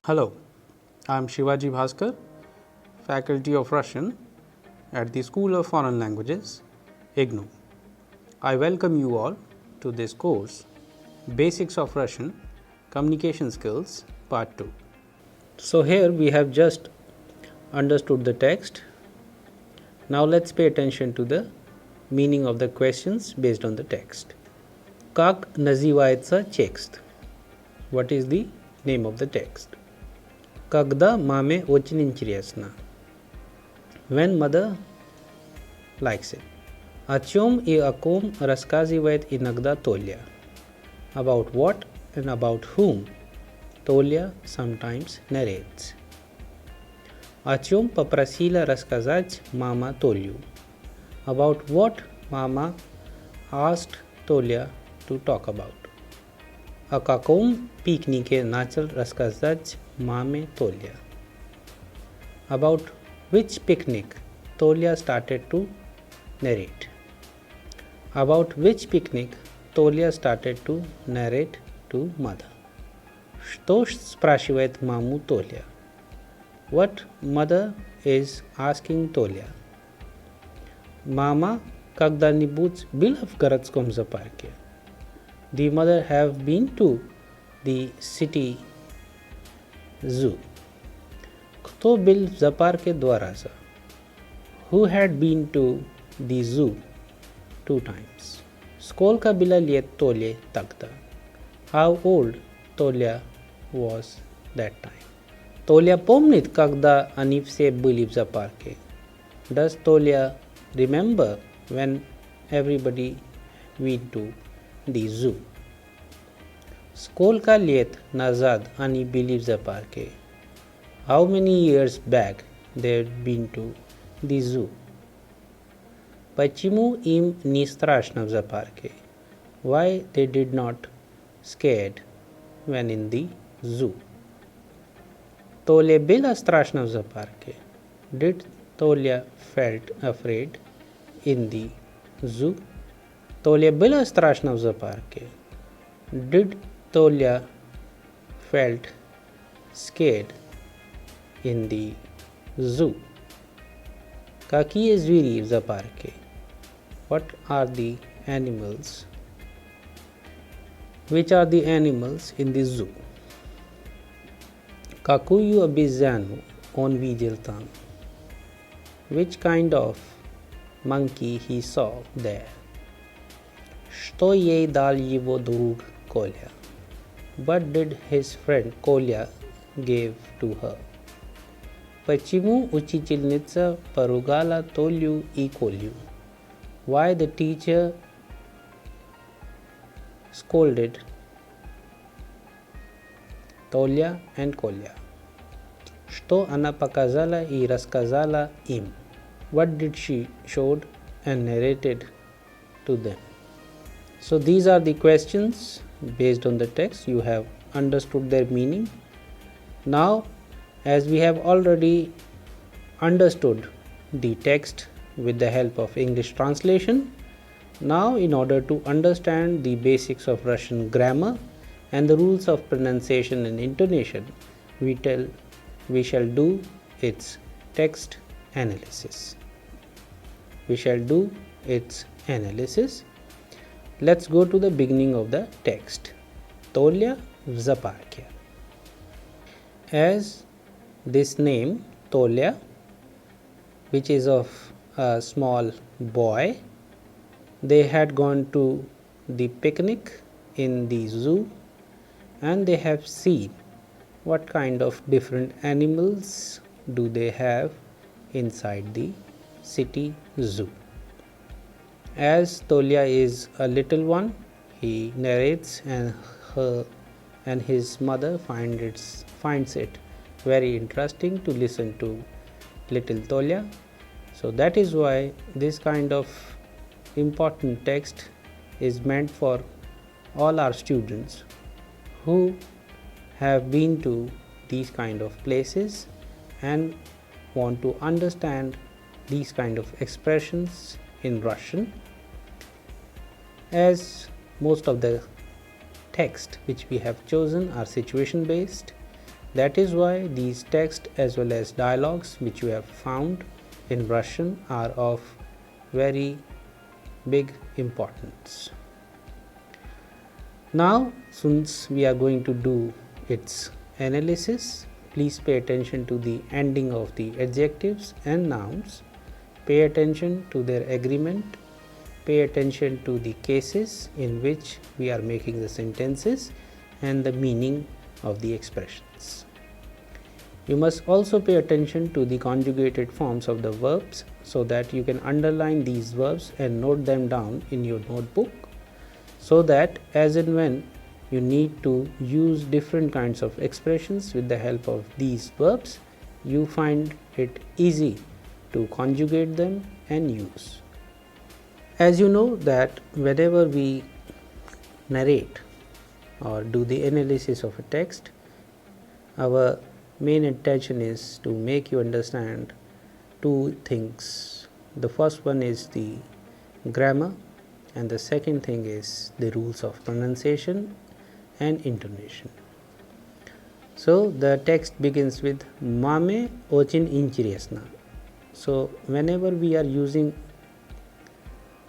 Hello, I'm Shivaji Bhaskar, Faculty of Russian at the School of Foreign Languages, IGNOU. I welcome you all to this course, Basics of Russian Communication Skills, Part 2. So, here we have just understood the text. Now, let's pay attention to the meaning of the questions based on the text. Как называется текст? What is the name of the text? Когда маме очень интересно. When mother likes it. О чем и о ком рассказывает иногда Толя. About what and about whom Толя sometimes narrates. О чем попросила рассказать мама Толю. About what mama asked Tolia to talk about. О каком пикнике начал рассказать маме Толя. About which picnic Tolia started to narrate. About which picnic Tolia started to narrate to mother. Что спрашивает маму Толя? What mother is asking Tolia. Мама когда-нибудь была в городском зоопарке? The mother have been to the city zoo. Кто был в зоопарке 2 раза? Who had been to the zoo 2 times? Сколько было лет Толе тогда? How old Толя was that time? Толя помнит, когда они все были в зоопарке? Does Tolia remember when everybody went to the zoo? Сколько лет назад они были в зоопарке? How many years back they had been to the zoo? Почему им не страшно в зоопарке? Why they did not scared when in the zoo? Толе было страшно в зоопарке? Did Tolia felt afraid in the zoo? Толе было страшно в зоопарке? Did Tolia felt scared in the zoo? Какие звери в зоопарке? What are the animals? Which are the animals in the zoo? Какую обезьяну он видел там? Which kind of monkey he saw there? Что ей дал его друг Коля? What did his friend Kolya give to her? Почему учительница поругала Толю и Колю? Why the teacher scolded Tolia and Kolya? Что она показала и рассказала им? What did she showed and narrated to them? So these are the questions based on the text. You have understood their meaning. Now, as we have already understood the text with the help of English translation, now in order to understand the basics of Russian grammar and the rules of pronunciation and intonation, we shall do its text analysis. We shall do its analysis. Let's go to the beginning of the text. Tolia в зоопарке. As this name Tolia, which is of a small boy, they had gone to the picnic in the zoo and they have seen what kind of different animals do they have inside the city zoo. As Tolia is a little one, he narrates and her and his mother finds it very interesting to listen to little Tolia. So that is why this kind of important text is meant for all our students who have been to these kind of places and want to understand these kind of expressions in Russian. As most of the text which we have chosen are situation based, That is why these text as well as dialogues which you have found in Russian are of very big importance. Now, since we are going to do its analysis, please pay attention to the ending of the adjectives and nouns, pay attention to their agreement, pay attention to the cases in which we are making the sentences and the meaning of the expressions. You must also pay attention to the conjugated forms of the verbs so that you can underline these verbs and note them down in your notebook, so that as and when you need to use different kinds of expressions with the help of these verbs, you find it easy to conjugate them and use. As you know that whenever we narrate or do the analysis of a text, our main intention is to make you understand two things. The first one is the grammar, and the second thing is the rules of pronunciation and intonation. So the text begins with Mame очень интересно. So whenever we are using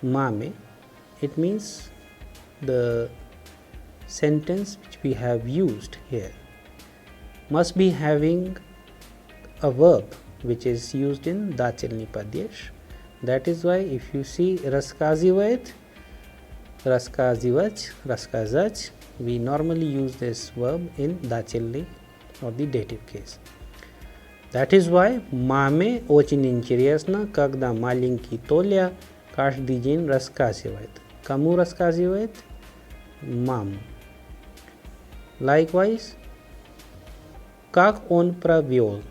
mame, it means the sentence which we have used here must be having a verb which is used in Dachelny Padyesh. That is why if you see рассказывает, рассказывать, рассказать, we normally use this verb in Dachelny or the dative case. That is why маме очень интересно, когда маленький Толя каждый день рассказывает. Кому рассказывает? Маму. Likewise, как он провел.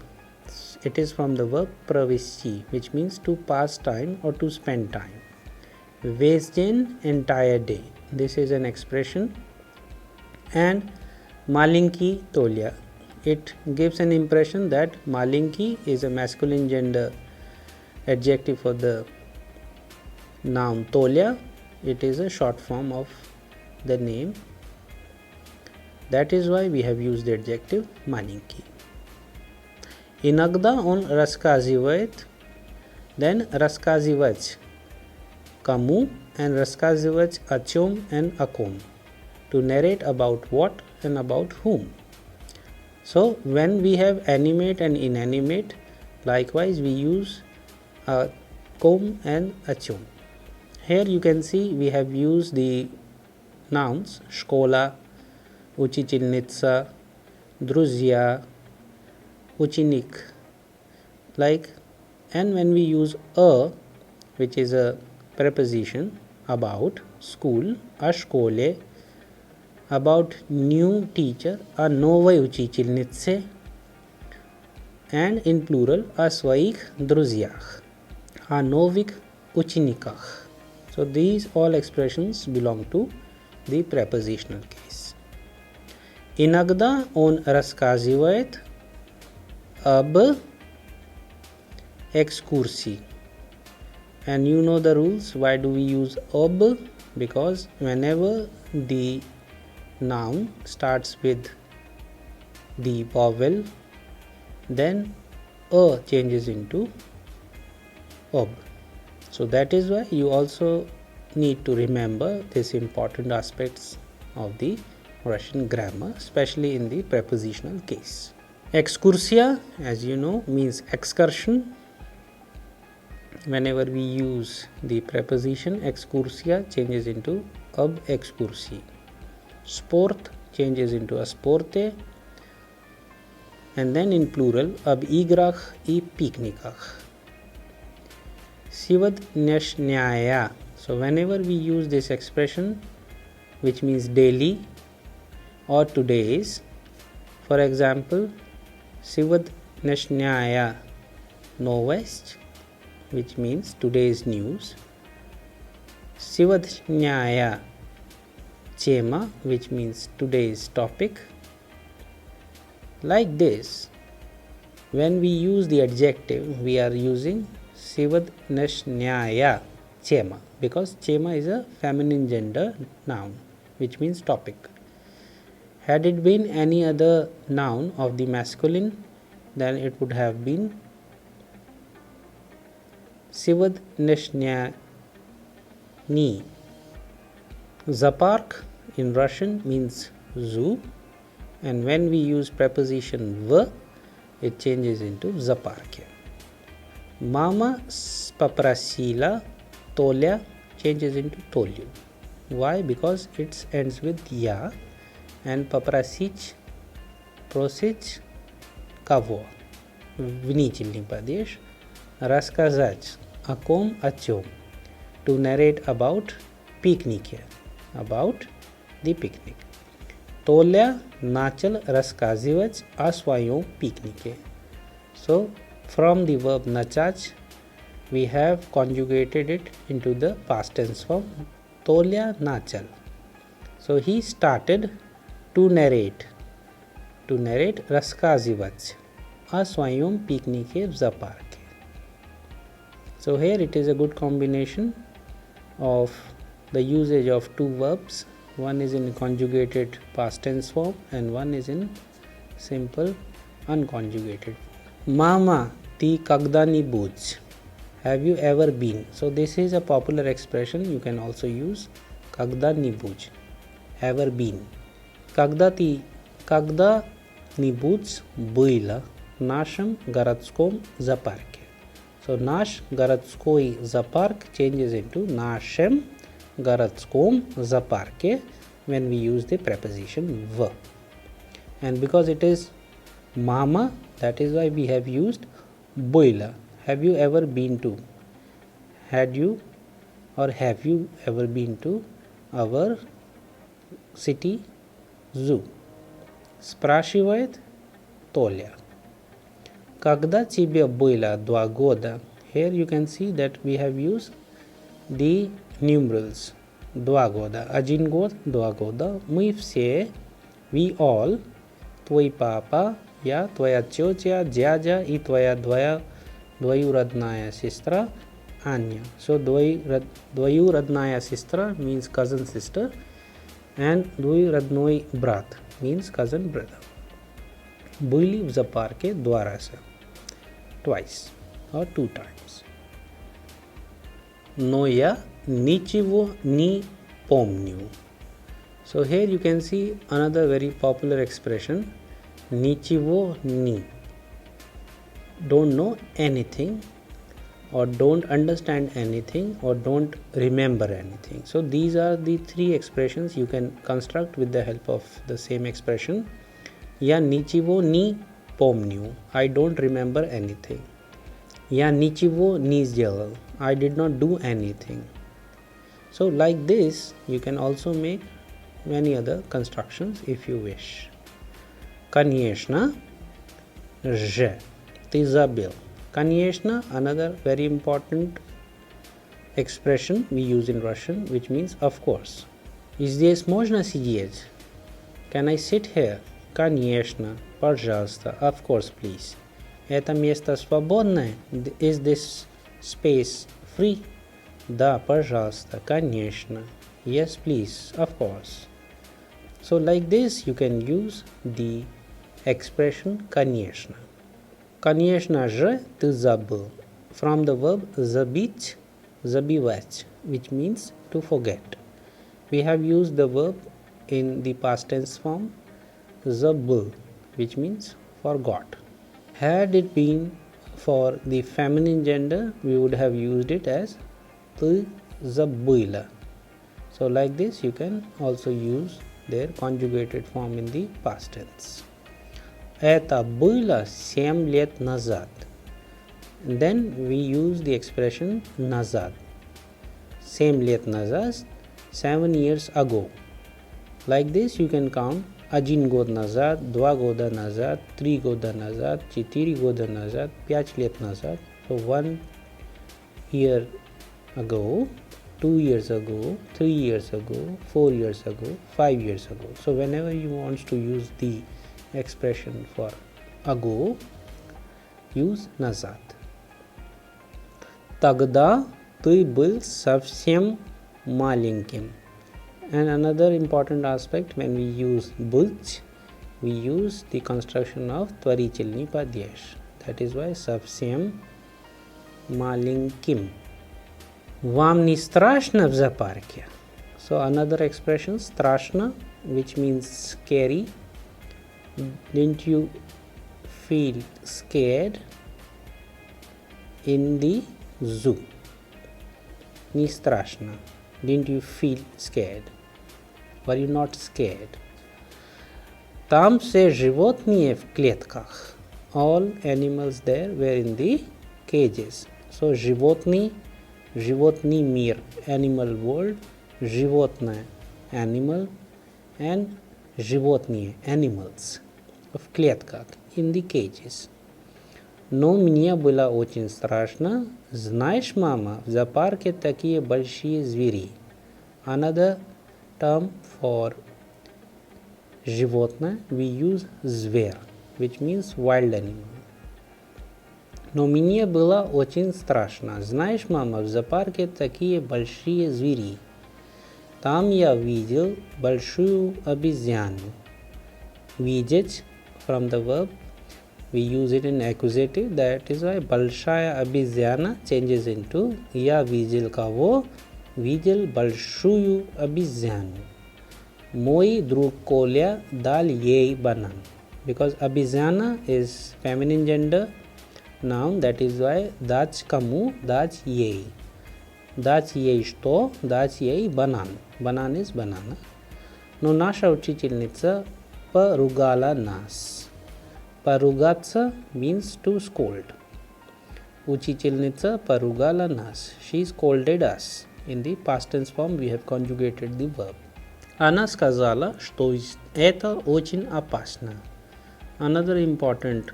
It is from the verb провести, which means to pass time or to spend time. Весь день, entire day. This is an expression. And маленький Толя. It gives an impression that malinki is a masculine gender adjective for the noun Tolya. It is a short form of the name. That is why we have used the adjective malinki. Иногда он рассказывает, then рассказывать кому and рассказывать о чем and о ком. To narrate about what and about whom. So when we have animate and inanimate, likewise we use a kom and a chom. Here you can see we have used the nouns shkola, учительница, друзья, ученик. Like, and when we use a, which is a preposition about school, a школе, about new teacher, a новой учительнице, and in plural, о своих друзьях, о новых учениках. So these all expressions belong to the prepositional case. Иногда он рассказывает об экскурсии. And you know the rules. Why do we use об? Because whenever the noun starts with the vowel, then a changes into ob. So that is why you also need to remember these important aspects of the Russian grammar, especially in the prepositional case. Excursia, as you know, means excursion. Whenever we use the preposition, excursia changes into ob excursii. Sport changes into a sporte, and then in plural ab igrach I piknikach. Сегодняшняя. So whenever we use this expression, which means daily or today's, for example, сегодняшняя новость, which means today's news. Сегодняшняя тема, which means today's topic. Like this, when we use the adjective, we are using сегодняшняя тема, because тема is a feminine gender noun, which means topic. Had it been any other noun of the masculine, then it would have been Sivad Ni. Zoopark in Russian means zoo, and when we use preposition v, it changes into zaparke. Mama paprasila Tolia changes into Tolyu. Why? Because it ends with ya, and paprasich, prosich, kavo, vnichilny padesh, рассказать о ком, о чем, to narrate about picnic, about the picnic. Tolia начал рассказывать о своем пикнике. So from the verb начать, we have conjugated it into the past tense form Tolia начал. So he started to narrate рассказывать о своем пикнике в зоопарке. So here it is a good combination of the usage of two verbs. One is in conjugated past tense form and one is in simple unconjugated. Mama, ты когда-нибудь? Have you ever been? So this is a popular expression. You can also use когда-нибудь, ever been. Когда-нибудь было в нашем городском зоопарке. So наш городской зоопарк changes into нашем городском зоопарке when we use the preposition в. And because it is mama, that is why we have used было. Have you ever been to? Had you or have you ever been to our city zoo? Спрашивает Толя. Когда тебе было 2 года? Here you can see that we have used the numerals. 2 года. 1 год, 2 года. Мы все, we all, твой папа, я, твоя тетя, дядя и твоя двоюродная сестра Anya. So двоюродная сестра means cousin sister and двоюродной брат means cousin brother. Были в зоопарке 2 раза. Twice or 2 times. Но я ничего не помню. So here you can see another very popular expression. Ничего не. Don't know anything or don't understand anything or don't remember anything. So these are the 3 expressions you can construct with the help of the same expression. Я ничего не помню. I don't remember anything. Я ничего не сделал. I did not do anything. So like this, you can also make many other constructions if you wish. Конечно же. Ты забыл. Конечно, another very important expression we use in Russian, which means of course. Здесь можно сидеть? Can I sit here? Конечно, пожалуйста, of course, please. Это место свободное? Is this space free? Да, пожалуйста, конечно. Yes, please, of course. So like this, you can use the expression конечно. Конечно же, ты забыл. From the verb забыть, забивать, which means to forget. We have used the verb in the past tense form забыл, which means forgot. Had it been for the feminine gender, we would have used it as ты забыла. So like this, you can also use their conjugated form in the past tense. Это было 7 лет назад. And then we use the expression назад. 7 лет назад, 7 years ago. Like this, you can count 1 год назад, 2 года назад, 3 года назад, 4 года назад, 5 лет назад. So 1 year ago, 2 years ago, 3 years ago, 4 years ago, 5 years ago. So whenever you want to use the expression for ago, use назад. Тогда ты был совсем маленьким. And another important aspect, when we use bulch, we use the construction of Tvarichalni Padyesh. That is why Savsyam Malinkim. Вам не страшно в зоопарке? So another expression, strashna, which means scary. Didn't you feel scared in the zoo? Не страшно. Didn't you feel scared? Were you not scared? Там все животные в клетках. All animals there were in the cages. So животные, животный мир, animal world, животное, animal, and животные, animals, в клетках, in the cages. Но мне было очень страшно. Знаешь, мама, в зоопарке такие большие звери. Another term for животное, we use зверь, which means wild animal. Но мне было очень страшно. Знаешь, мама, в зоопарке такие большие звери. Там я видел большую обезьяну. Видеть, from the verb, we use it in accusative, that is why большая обезьяна changes into я видел кого? Видел большую обезьяну. Мой друг Коля дал ей банан. Because обезьяна is feminine gender noun, that is why дать кому? Дать ей. Дать ей что? Дать ей банан. Банан is banana. Но наша учительница поругала нас. Поругаться means to scold. Учительница поругала нас. She scolded us. In the past tense form we have conjugated the verb. Она сказала, что это очень опасно. Another important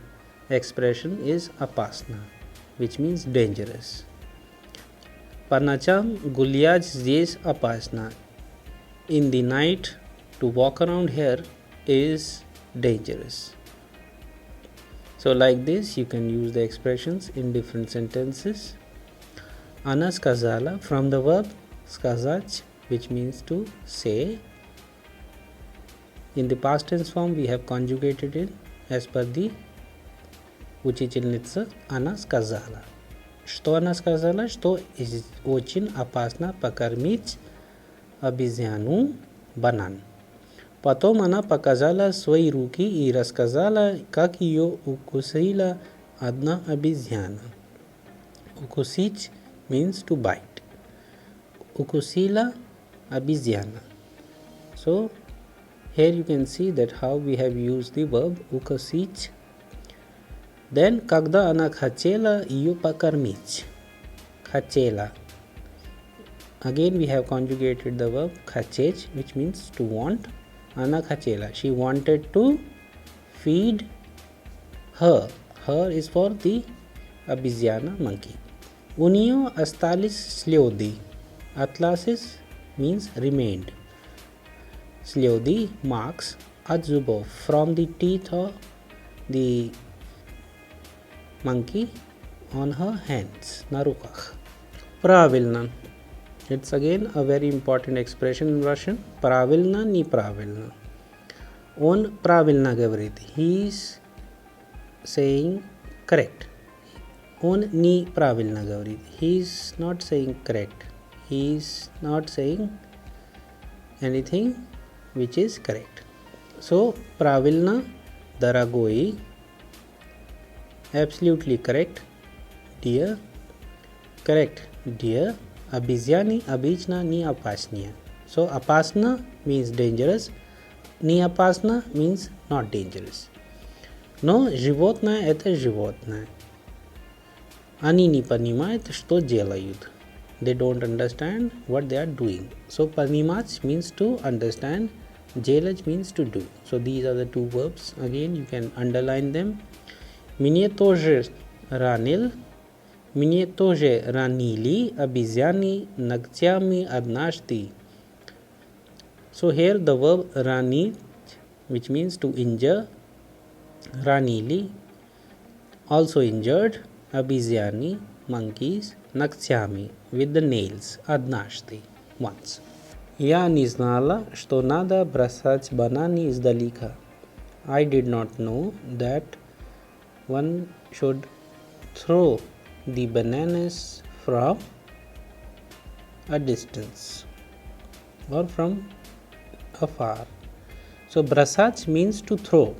expression is опасно, which means dangerous. По ночам гулять здесь опасно. In the night, to walk around here is dangerous. So like this, you can use the expressions in different sentences. Она сказала, from the verb сказать, which means to say. In the past tense form, we have conjugated it as per the учительница. Она сказала. Что она сказала? Что очень опасно покормить обезьяну банан. Потом она показала свои руки и рассказала, как ее укусила одна обезьяна. Укусить means to bite. Укусила обезьяна. So here you can see that how we have used the verb укусить. Then, когда она хотела ее покормить. Хотела. Again, we have conjugated the verb хотеть, which means to want. Она хотела. She wanted to feed her. Her is for the обезьяна, monkey. У нее остались слезы. Atlasis means remained. Слезы marks от зубов, from the teeth of the monkey on her hands, на руках. Правильно. It's again a very important expression in Russian. Правильно, неправильно. Он правильно говорит. He is saying correct. Он неправильно говорит. He is not saying correct. He is not saying anything which is correct. So, правильно, дорогой, absolutely correct, dear, correct, dear, обезьяны обычно не опасные. So, опасно means dangerous, не опасно means not dangerous. Но животное это животное. Они не понимают, что делают. They don't understand what they are doing. So, понимать means to understand, делать means to do. So, these are the two verbs. Again, you can underline them. Мне тоже ранил. Мне тоже ранили обезьяны ногтями однажды. So, here the verb ранить, which means to injure. Ранили, also injured. Обезьяны, monkeys, ногтями, with the nails, однажды, once. Я не знала, что надо бросать бананы издалека. I did not know that one should throw the bananas from a distance or from afar. So brasach means to throw.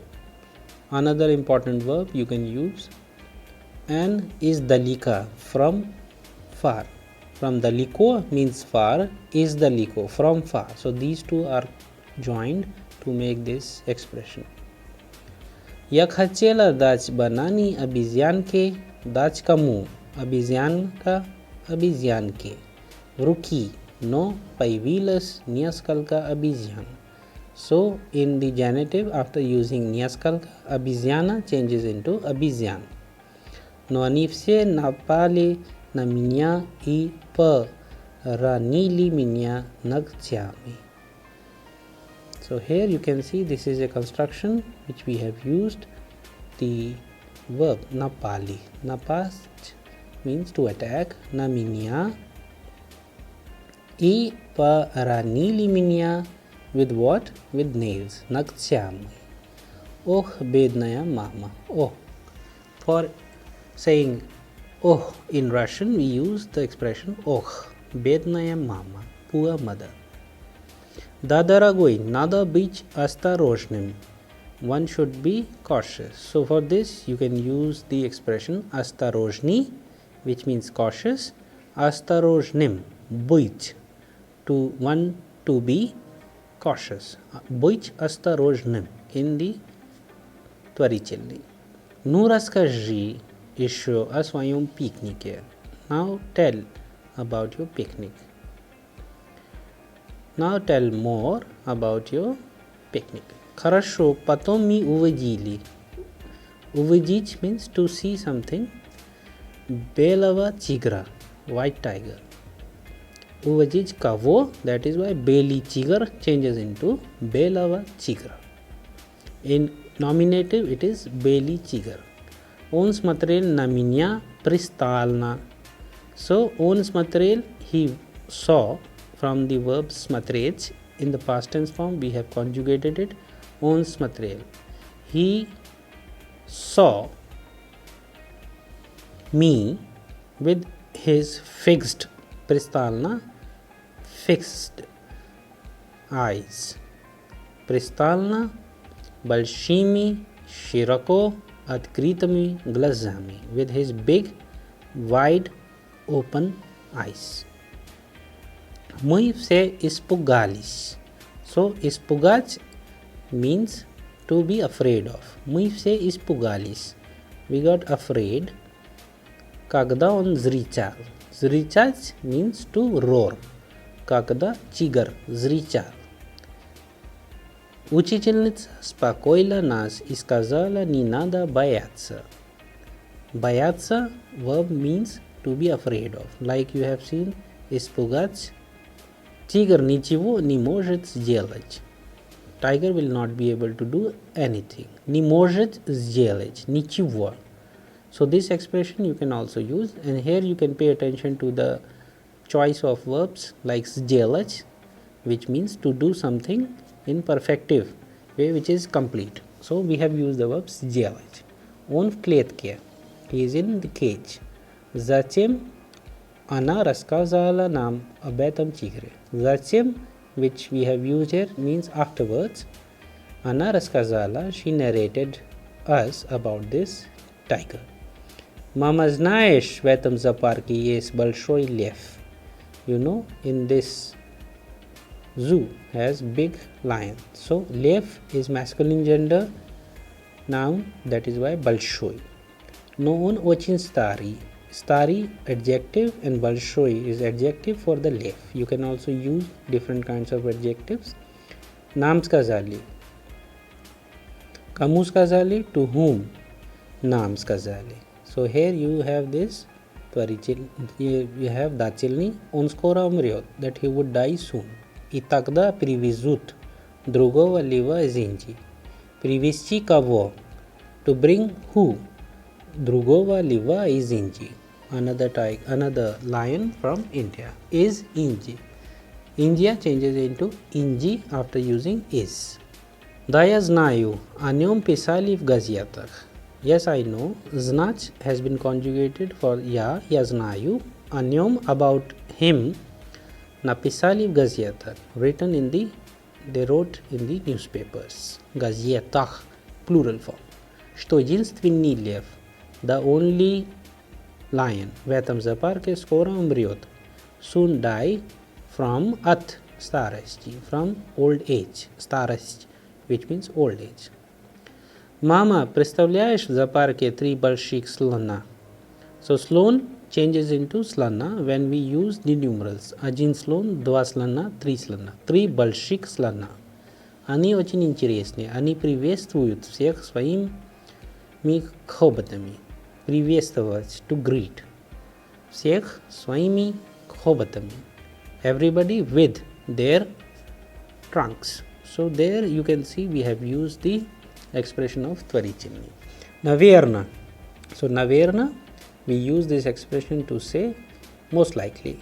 Another important verb you can use, and is dalika, from far. From daliko means far, is daliko, from far. So these two are joined to make this expression. Я хотела дать бананы обезьянке, дать кому? Обезьянка обезьянке в руки, но появилось несколько обезьян. So in the genitive, after using несколько, обезьяна changes into обезьян. Но они все напали на меня и поранили меня ногтями. So here you can see this is a construction which we have used the verb napali. Napast means to attack, na меня и поранили меня with what? With nails, ногтями. Ох, бедная мама. Oh. For saying oh in Russian, we use the expression ох, бедная мама, poor mother. Да, дорогой, надо быть осторожным. One should be cautious. So for this, you can use the expression осторожный, which means cautious. Осторожным, быть, to one to be cautious. Быть осторожным in the творительный. Ну расскажи еще о своем пикнике. Now tell about your picnic. Now tell more about your picnic. Хорошо, потом мы увидели. Увидеть means to see something. Белого тигра, white tiger. Увидеть кого? That is why белый тигр changes into белого тигра. In nominative it is белый тигр. Он смотрел на меня пристально. So он смотрел, he saw. From the verb смотреть, in the past tense form we have conjugated it. Он смотрел. He saw me with his fixed, пристально, fixed eyes. Пристально, большими, широко открытыми глазами. With his big, wide, open eyes. Мы все испугались. So, испугать means to be afraid of. Мы все испугались. We got afraid. Когда он зричал. Зричать means to roar. Когда тигр зричал. Учительница спокойно нас и сказала, не надо бояться. Бояться verb means to be afraid of. Like you have seen, испугать. Tiger ничего не может сделать. Tiger will not be able to do anything. Не может сделать ничего. So this expression you can also use, and here you can pay attention to the choice of verbs like сделать, which means to do something in perfective way, which is complete. So we have used the verb сделать. Он в клетке. He is in the cage. Затем она рассказала нам об этом тигре. Затем, which we have used here, means afterwards. Она рассказала, she narrated us about this tiger. Мама, знаешь, в этом зоопарке есть большой лев. You know, in this zoo has big lion. So, лев is masculine gender noun, that is why большой. Но он очень старый. Starry adjective and большой is adjective for the leaf. You can also use different kinds of adjectives. Нам сказали. Кому сказали? To whom? Нам сказали. So here you have this. You have дательный. Он скоро умрет. That he would die soon. И тогда привезут другого льва из Индии. Привезти кого? To bring who? Другого льва из Индии. Another lion from India is Inji. India changes into inji after using is. Da я знаю о нем писали в газетах. Yes, I know. Znach has been conjugated for я знаю. О нем, about him, написали в газетах. Written in the, they wrote in the newspapers. Газетах, plural form. Что единственный лев, the only lion, в этом зоопарке скоро умрет. Soon die from at, старости, from old age, старость, which means old age. Mama, представляешь, в зоопарке 3 больших слона. So slon changes into слона when we use the numerals. Один слон, 2 слона, 3 слона. 3 больших слона. Они очень интересные. Они приветствуют всех своими хоботами. Приветствовать, to greet. Всех своими хоботами. Everybody with their trunks. So there you can see we have used the expression of творительный. Наверно. So наверно, we use this expression to say most likely.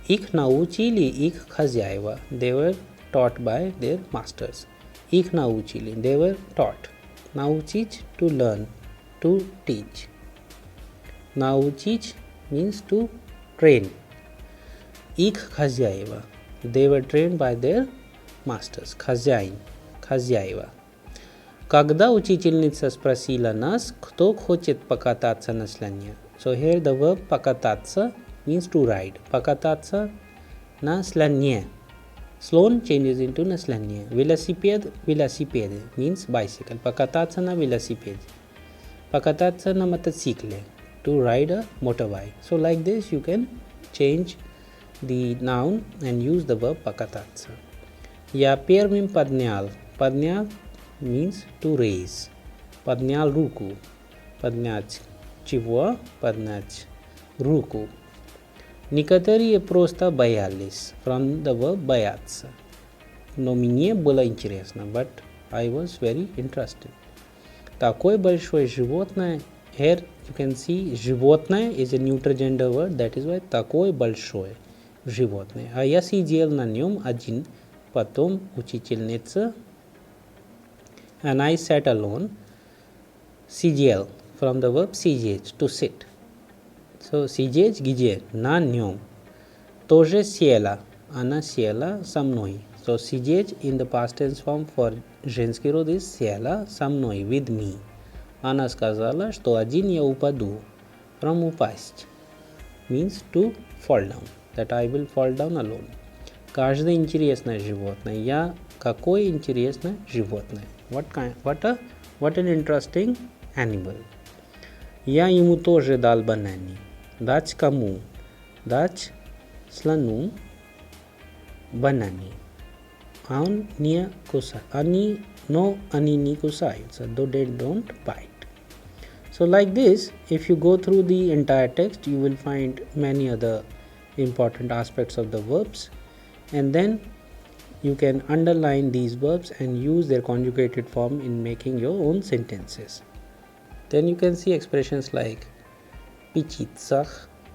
Их научили их хозяева. They were taught by their masters. Их научили. They were taught. Научить, to learn, to teach. Научить means to train. Их хозяева. They were trained by their masters. Хозяин, хозяева. Когда учительница спросила нас, кто хочет покататься на слоне. So here the verb покататься means to ride. Покататься на слоне. Slon changes into на слоне. Велосипед, велосипеде means bicycle. Покататься на велосипеде. Покататься на мотоцикле. To ride a motorbike. So like this you can change the noun and use the verb покататься. Я первым поднял. Поднял means to raise. Поднял руку. Поднять чего? Поднять руку. Некоторые просто боялись. From the verb бояться. Но мне было интересно. But I was very interested. Такое большое животное. Here you can see животное is a neuter gender word. That is why такое большое животное. А я сидел на нем один. Потом учительница. And I sat alone. Сидел from the verb сидеть, to sit. So сидеть где? На нем. Тоже села. Она села со мной. So сидеть in the past tense form for женский род is села со мной, with me. Она сказала, что один я упаду. From упасть means to fall down. That I will fall down alone. Каждое интересное животное. Я какое интересное животное. What an interesting animal. Я ему тоже дал бананы. Дать кому? Дать слону бананы. Он не кусает. Они не кусаются. Though they don't bite. So like this, if you go through the entire text, you will find many other important aspects of the verbs. And then you can underline these verbs and use their conjugated form in making your own sentences. Then you can see expressions like pichitsa.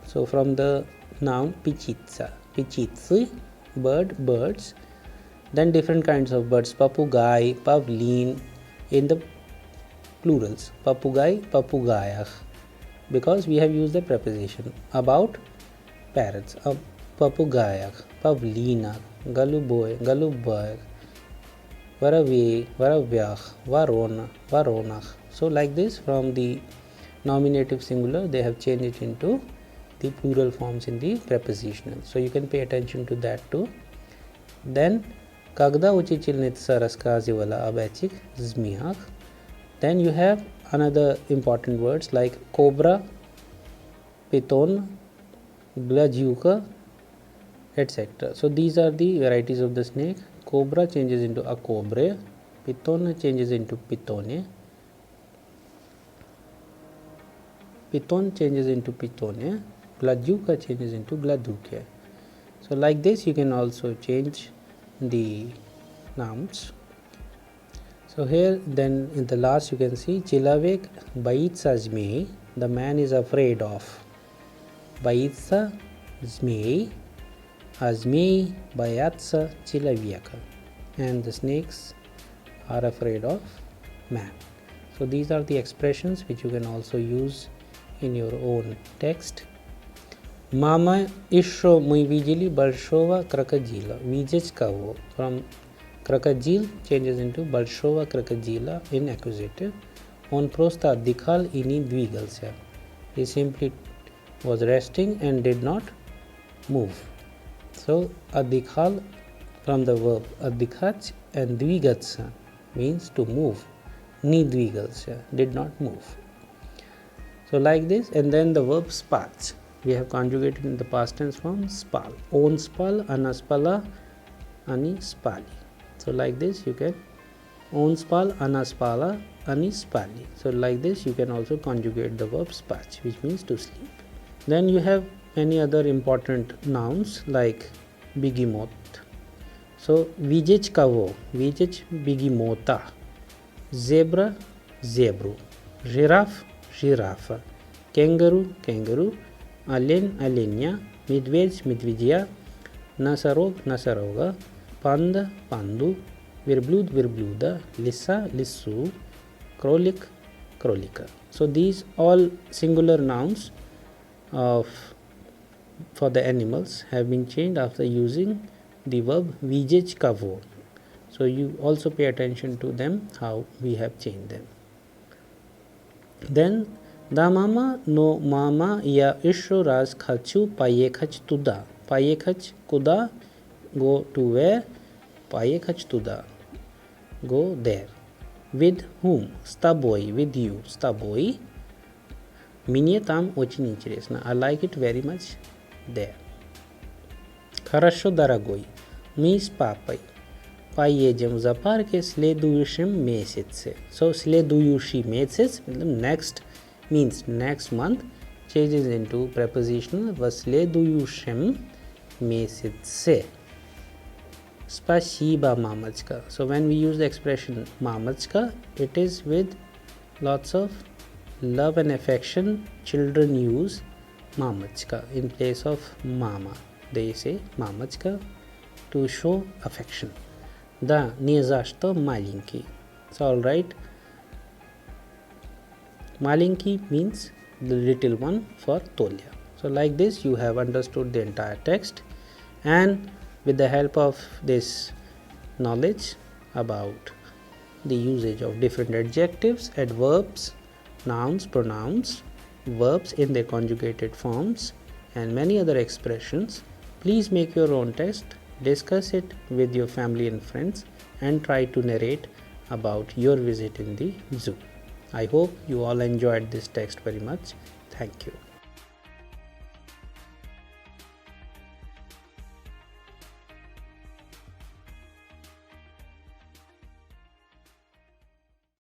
So from the noun pichitsa, pichitsi, bird, birds. Then different kinds of birds, papugai, pavlin, in the plurals, papugai, papugayach, because we have used the preposition. About parrots, papugayach, pavlina, galuboy, galubay, varavye, varavyach, varona, varonach. So like this, from the nominative singular, they have changed it into the plural forms in the prepositional. So you can pay attention to that too. Then когда учительница рассказывала об этих змеях, then you have another important words like cobra, python, gladjuka, etc. So these are the varieties of the snake. Cobra changes into a cobre, python changes into pythone, python changes into pythone, gladjuka changes into gladuke. So like this you can also change the nouns. So here then in the last you can see Chilavek boится змей, the man is afraid of. Boится змей, a zmei боятся человека, and the snakes are afraid of man. So these are the expressions which you can also use in your own text. Mama еще мы видели большого крокодила. Видеть кого? From crocodile changes into большого крокодила in accusative. Он просто отдыхал и не двигался. He simply was resting and did not move. So отдыхал from the verb отдыхать and двигаться means to move. Не двигался, did not move. So like this, and then the verb spать. We have conjugated in the past tense form spal. On spal, ana spala, ani spali. So like this you can on spal, ana spala, ani spali. So like this you can also conjugate the verb spać, which means to sleep. Then you have many other important nouns like begemoth. So vidеть кого? Видеть бегемота. Zebra, zebru. Giraffe, жирафа. Kangaroo, kangaroo. Олень, оленя. Медведь, медведя. Носорог, носорога. Панда, панду. Верблюд, верблюда. Лиса, лису. Кролик, кролика. So these all singular nouns for the animals have been changed after using the verb видеть кого. So you also pay attention to them, how we have changed them. Then да мама, но мама, я еще раз хочу поехать туда. Поехать куда? Go to where? Поехать туда. Go there. With whom? С тобой. With you. С тобой. Мне там очень интересно. I like it very much there. Хорошо, дорогой. Мы с папой поедем в зоопарк в следующем месяце. So следующий месяц next means next month changes into prepositional в следующем месяце. Спасибо, мамочка. So when we use the expression мамочка, it is with lots of love and affection. Children use мамочка in place of mama. They say мамочка to show affection. Да, не за что, маленький. It's all right. Маленький means the little one for Tolia. So like this you have understood the entire text, and with the help of this knowledge about the usage of different adjectives, adverbs, nouns, pronouns, verbs in their conjugated forms, and many other expressions, please make your own text, discuss it with your family and friends, and try to narrate about your visit in the zoo. I hope you all enjoyed this text very much. Thank you.